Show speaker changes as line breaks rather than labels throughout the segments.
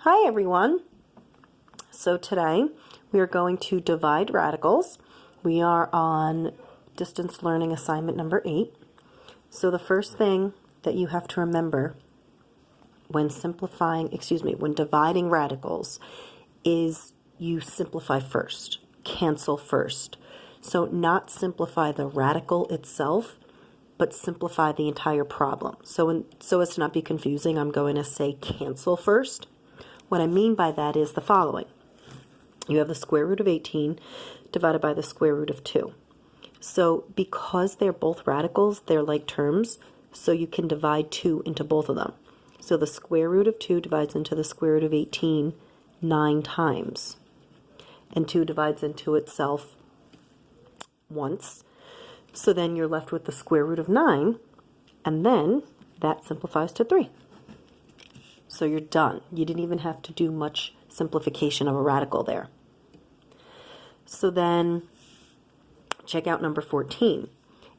Hi everyone. So today we are going to divide radicals. We are on distance learning assignment number 8. So the first thing that you have to remember when when dividing radicals is you simplify first, cancel first. So not simplify the radical itself, but simplify the entire problem. So as to not be confusing, I'm going to say cancel first. What I mean by that is the following. You have the square root of 18 divided by the square root of 2. So because they're both radicals, they're like terms, so you can divide 2 into both of them. So the square root of 2 divides into the square root of 18 9 times. And 2 divides into itself once. So then you're left with the square root of 9, and then that simplifies to 3. So you're done. You didn't even have to do much simplification of a radical there. So then check out number 14.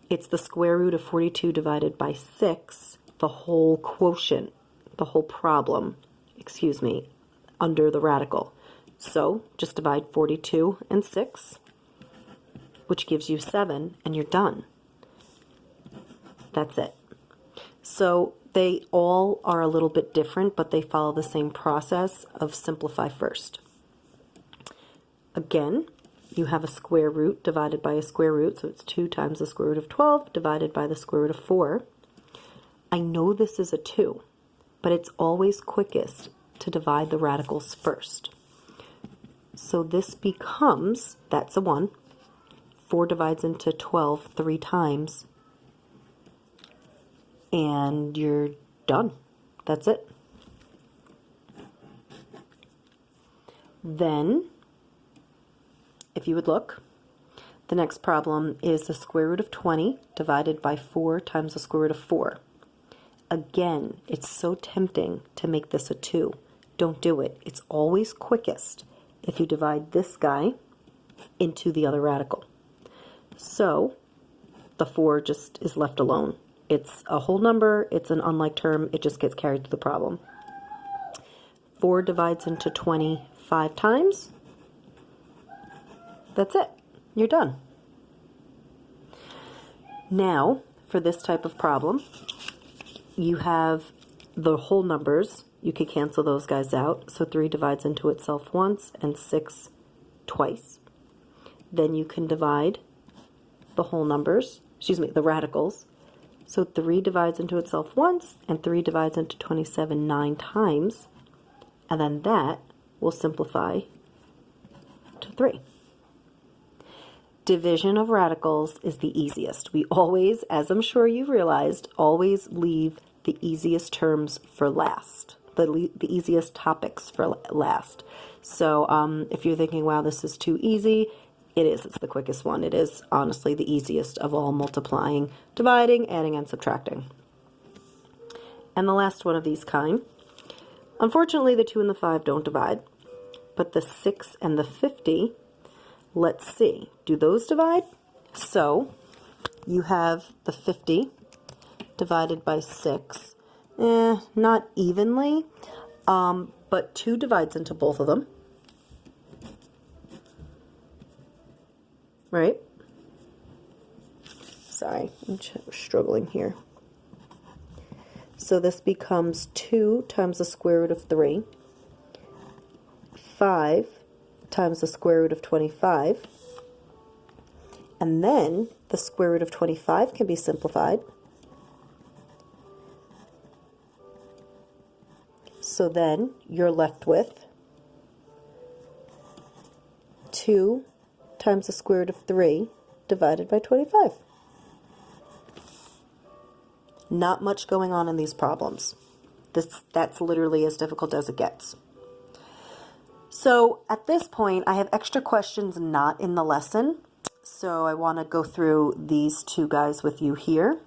It's the square root of 42 divided by 6, the whole quotient, the whole problem, under the radical. So just divide 42 and 6, which gives you 7, and you're done. That's it. So they all are a little bit different, but they follow the same process of simplify first. Again, you have a square root divided by a square root, so it's 2 times the square root of 12 divided by the square root of 4. I know this is a 2, but it's always quickest to divide the radicals first. So this becomes, that's a 1. 4 divides into 12 3 times, and you're done. That's it. Then, if you would look, the next problem is the square root of 20 divided by 4 times the square root of 4. Again, it's so tempting to make this a 2. Don't do it. It's always quickest if you divide this guy into the other radical. So the 4 just is left alone. It's a whole number, it's an unlike term, it just gets carried through the problem. 4 divides into 20 5 times. That's it. You're done. Now, for this type of problem, you have the whole numbers. You could cancel those guys out. So 3 divides into itself once and 6 twice. Then you can divide the whole numbers, the radicals. So 3 divides into itself once, and 3 divides into 27 9 times, and then that will simplify to 3. Division of radicals is the easiest. We always, as I'm sure you've realized, always leave the easiest terms for last, the easiest topics for last. So if you're thinking, wow, this is too easy, it is. It's the quickest one. It is honestly the easiest of all multiplying, dividing, adding, and subtracting. And the last one of these kind. Unfortunately, the 2 and the 5 don't divide. But the 6 and the 50, let's see. Do those divide? So you have the 50 divided by 6. Not evenly, but 2 divides into both of them. Right? Sorry, I'm struggling here. So this becomes 2 times the square root of 3, 5 times the square root of 25, and then the square root of 25 can be simplified. So then you're left with 2 times the square root of 3 divided by 25. Not much going on in these problems. That's literally as difficult as it gets. So at this point, I have extra questions not in the lesson. So I want to go through these 2 guys with you here,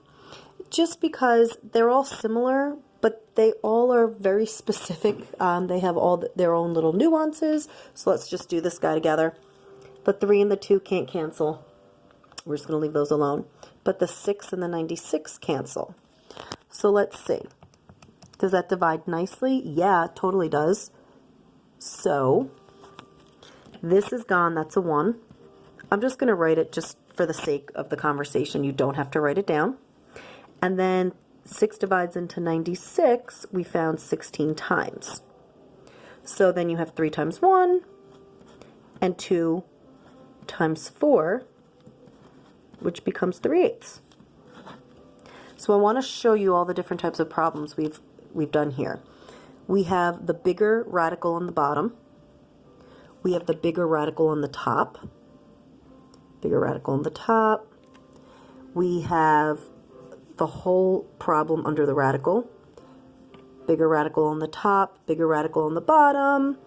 just because they're all similar, but they all are very specific. They have all their own little nuances. So let's just do this guy together. The 3 and the 2 can't cancel. We're just going to leave those alone. But the 6 and the 96 cancel. So let's see. Does that divide nicely? Yeah, it totally does. So this is gone. That's a 1. I'm just going to write it just for the sake of the conversation. You don't have to write it down. And then 6 divides into 96, we found 16 times. So then you have 3 times 1 and 2 times 4, which becomes 3/8. So I want to show you all the different types of problems we've done here. We have the bigger radical on the bottom. We have the bigger radical on the top. Bigger radical on the top. We have the whole problem under the radical. Bigger radical on the top, bigger radical on the bottom,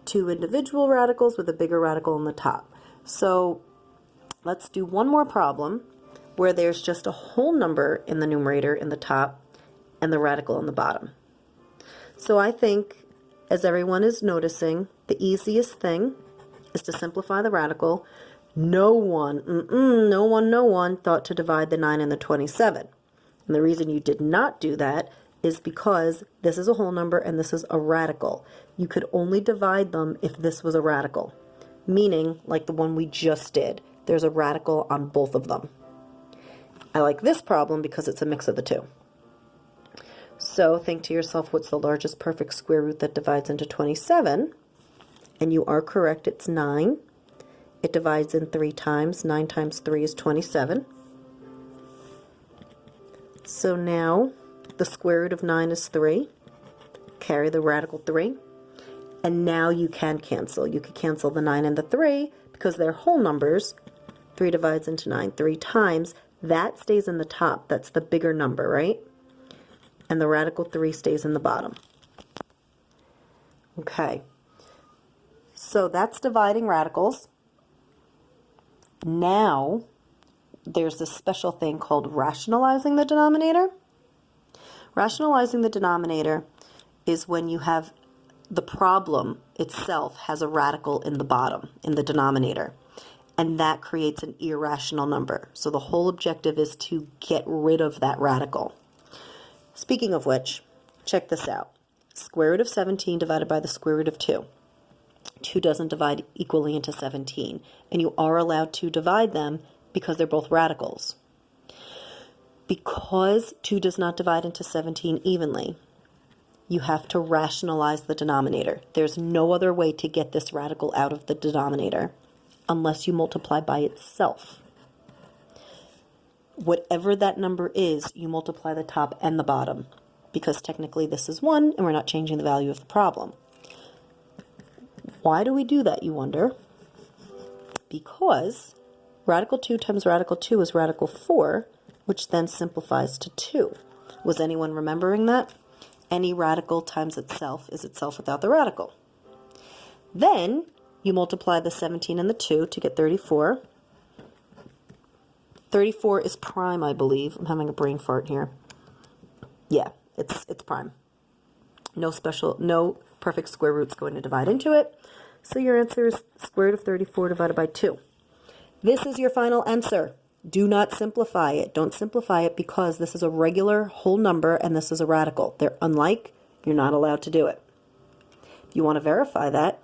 2 individual radicals with a bigger radical on the top. So let's do one more problem where there's just a whole number in the numerator in the top and the radical on the bottom. So I think, as everyone is noticing, the easiest thing is to simplify the radical. No one thought to divide the 9 and the 27. And the reason you did not do that is because this is a whole number and this is a radical. You could only divide them if this was a radical, meaning like the one we just did. There's a radical on both of them. I like this problem because it's a mix of the two. So think to yourself, what's the largest perfect square root that divides into 27? And you are correct, it's 9. It divides in 3 times. 9 times 3 is 27. So now the square root of 9 is 3. Carry the radical 3. And now you can cancel. You could cancel the 9 and the 3 because they're whole numbers. 3 divides into 9 3 times. That stays in the top. That's the bigger number, right? And the radical 3 stays in the bottom. Okay. So that's dividing radicals. Now there's this special thing called rationalizing the denominator. Rationalizing the denominator is when you have the problem itself has a radical in the bottom, in the denominator, and that creates an irrational number. So the whole objective is to get rid of that radical. Speaking of which, check this out. Square root of 17 divided by the square root of 2. 2 doesn't divide equally into 17, and you are allowed to divide them because they're both radicals. Because 2 does not divide into 17 evenly, you have to rationalize the denominator. There's no other way to get this radical out of the denominator unless you multiply by itself. Whatever that number is, you multiply the top and the bottom, because technically this is 1 and we're not changing the value of the problem. Why do we do that, you wonder? Because radical 2 times radical 2 is radical 4, which then simplifies to 2. Was anyone remembering that? Any radical times itself is itself without the radical. Then you multiply the 17 and the 2 to get 34. 34 is prime, I believe. I'm having a brain fart here. Yeah, it's prime. No perfect square root's going to divide into it. So your answer is square root of 34 divided by 2. This is your final answer. Do not simplify it. Don't simplify it because this is a regular whole number and this is a radical. They're unlike. You're not allowed to do it. If you want to verify that,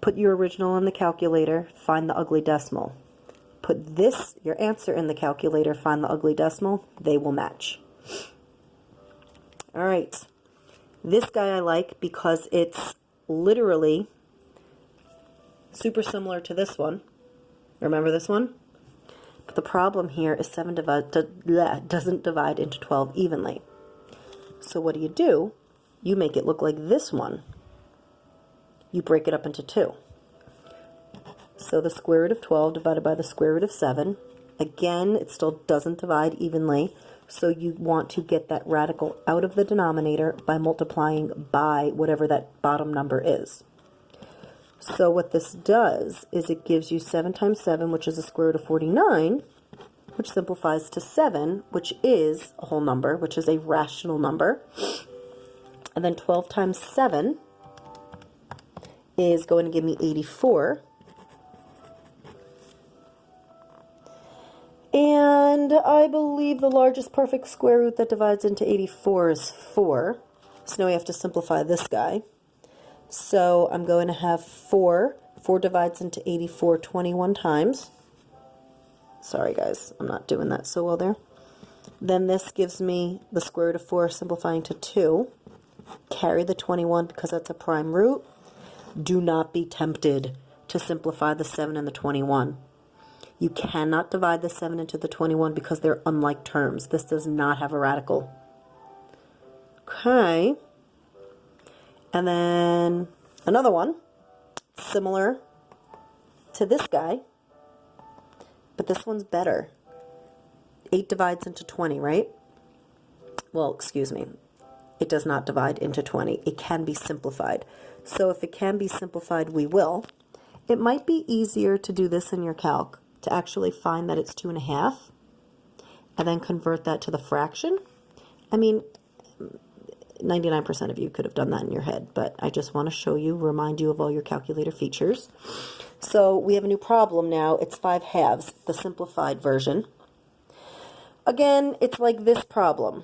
put your original in the calculator, find the ugly decimal. Put this, your answer, in the calculator, find the ugly decimal. They will match. All right. This guy I like because it's literally super similar to this one. Remember this one? But the problem here is 7 doesn't divide into 12 evenly. So what do? You make it look like this one. You break it up into 2. So the square root of 12 divided by the square root of 7. Again, it still doesn't divide evenly. So you want to get that radical out of the denominator by multiplying by whatever that bottom number is. So what this does is it gives you 7 times 7, which is the square root of 49, which simplifies to 7, which is a whole number, which is a rational number. And then 12 times 7 is going to give me 84. And I believe the largest perfect square root that divides into 84 is 4. So now we have to simplify this guy. So I'm going to have 4. 4 divides into 84 21 times. Sorry guys, I'm not doing that so well there. Then this gives me the square root of 4 simplifying to 2. Carry the 21 because that's a prime root. Do not be tempted to simplify the 7 and the 21. You cannot divide the 7 into the 21 because they're unlike terms. This does not have a radical. Okay. And then another one, similar to this guy, but this one's better. 8 divides into 20, right? Well, excuse me. It does not divide into 20. It can be simplified. So if it can be simplified, we will. It might be easier to do this in your calc, to actually find that it's 2.5, and then convert that to the fraction. I mean, 99% of you could have done that in your head, but I just want to show you, remind you of all your calculator features. So we have a new problem now. It's 5/2, the simplified version. Again, it's like this problem.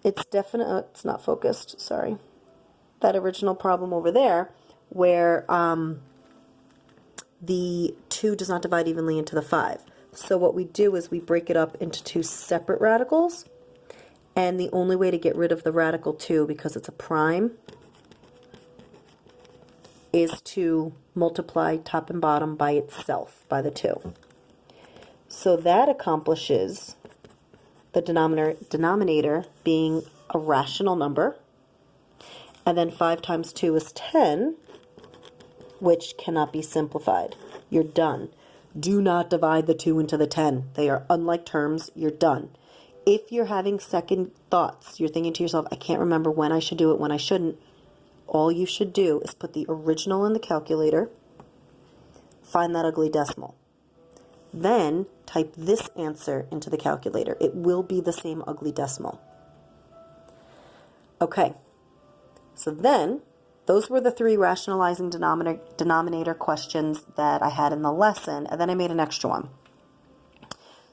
It's it's not focused, sorry. That original problem over there where the 2 does not divide evenly into the 5. So what we do is we break it up into 2 separate radicals. And the only way to get rid of the radical 2, because it's a prime, is to multiply top and bottom by itself, by the 2. So that accomplishes the denominator being a rational number. And then 5 times 2 is 10, which cannot be simplified. You're done. Do not divide the 2 into the 10. They are unlike terms. You're done. If you're having second thoughts, you're thinking to yourself, I can't remember when I should do it, when I shouldn't, all you should do is put the original in the calculator, find that ugly decimal. Then type this answer into the calculator. It will be the same ugly decimal. Okay, so then those were the 3 rationalizing denominator questions that I had in the lesson, and then I made an extra one.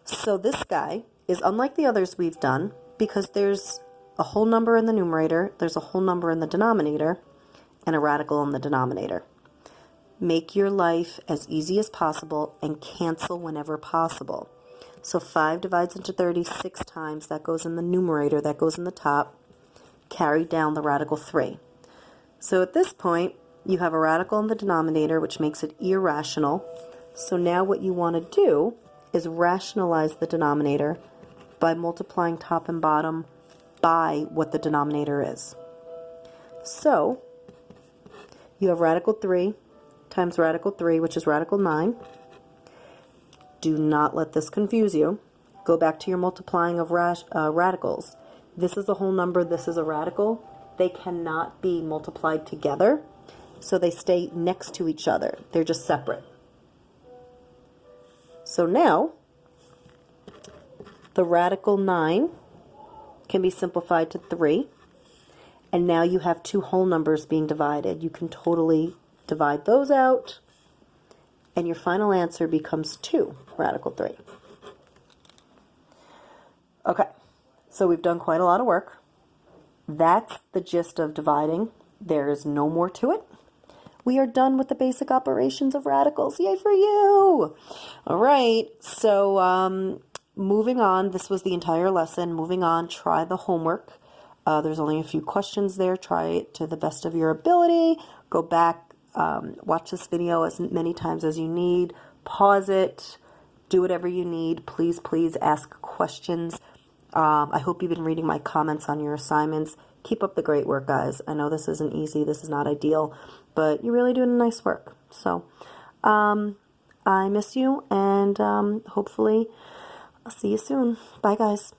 So this guy is unlike the others we've done because there's a whole number in the numerator, there's a whole number in the denominator, and a radical in the denominator. Make your life as easy as possible and cancel whenever possible. So 5 divides into 36 times. That goes in the numerator, that goes in the top. Carry down the radical 3. So at this point, you have a radical in the denominator, which makes it irrational. So now what you want to do is rationalize the denominator by multiplying top and bottom by what the denominator is. So you have radical 3 times radical 3, which is radical 9. Do not let this confuse you. Go back to your multiplying of radicals. This is a whole number, this is a radical. They cannot be multiplied together, so they stay next to each other. They're just separate. So now, the radical 9 can be simplified to 3, and now you have 2 whole numbers being divided. You can totally divide those out, and your final answer becomes 2, radical 3. Okay, so we've done quite a lot of work. That's the gist of dividing. There is no more to it. We are done with the basic operations of radicals. Yay for you! All right, so moving on. This was the entire lesson. Moving on, try the homework. There's only a few questions there. Try it to the best of your ability. Go back, watch this video as many times as you need. Pause it. Do whatever you need. Please, please ask questions. I hope you've been reading my comments on your assignments. Keep up the great work, guys. I know this isn't easy. This is not ideal, but you're really doing nice work. So I miss you, and hopefully I'll see you soon. Bye, guys.